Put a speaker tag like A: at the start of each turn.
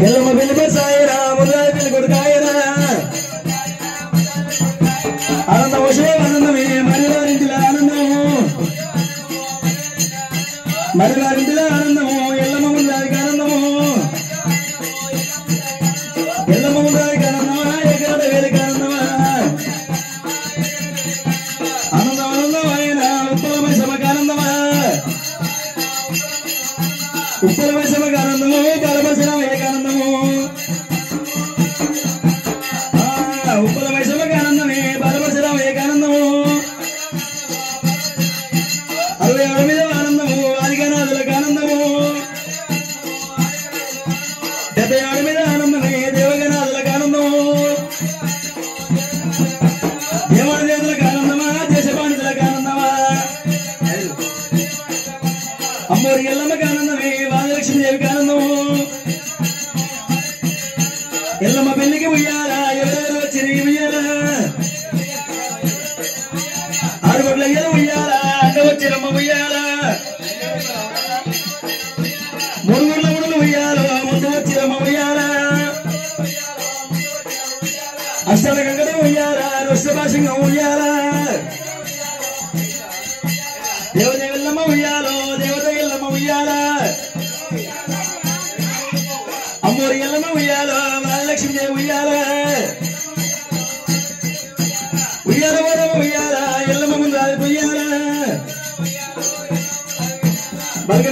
A: ఎల్లమ్మ పిలిపే సాయిరా మురారి పిల్లి కొడుకాయరా ఆనందం వశే ఆనందమే మరివారింటిలో ఆనందము మరివారింటిలో ఆనందము ఎల్లమ్మ మురారికి ఆనందము ఎల్లమ్మ మురారికి ఆనందమా ఎక్కడ వేలికి ఆనందమా ఆనందం ఆనందమైన ఉత్తరమై సభకు ఆనందమా ఉత్తరమై సభకు ఆనందము బలపరిచిన ఏకానందము ఉత్తరమై సభకు ఆనందమే బలపరిచిన ఏకానందము 67 మీద ఆనందము ఆదిగనాథులకు ఆనందము 77 మీద ఆనందమే దేవగనాథులకు ఆనందము దేవాడి దేవతలకు ఆనందమా దేశపాండితులకు ఆనందమా అమ్మోరి ఎల్లమ్మకి ఆనందమే వాదలక్ష్మీదేవికి ఆనందము ఎల్లమ్మ పెళ్లికి ఉయ్యాలా ఎవరెవరు వచ్చి ఉయ్యాలా 6 కోట్ల అయ్యలు ఉయ్యాలా అంట వచ్చిరమ్మ ఉయ్యాలా 3 కోట్ల ముడులు ఉయ్యాలో ముందు వచ్చిరమ్మ ఉయ్యాలా అష్టాల గంగడ ఉయ్యాలా రుష్భాషంగా ఉయ్యాలా దేవత ఎల్లమ్మ ఉయ్యాలో దేవత ఎల్లమ్మ ఉయ్యాలా అమ్మోరి ఎల్లమ్మ ఉయ్యాలో మహాలక్ష్మీదేవి ఉయ్యాలా ఉయ్యాల వరమ ఉయ్యాలా ఎల్లమ్మ ముందు ఉయ్యాలా బలగ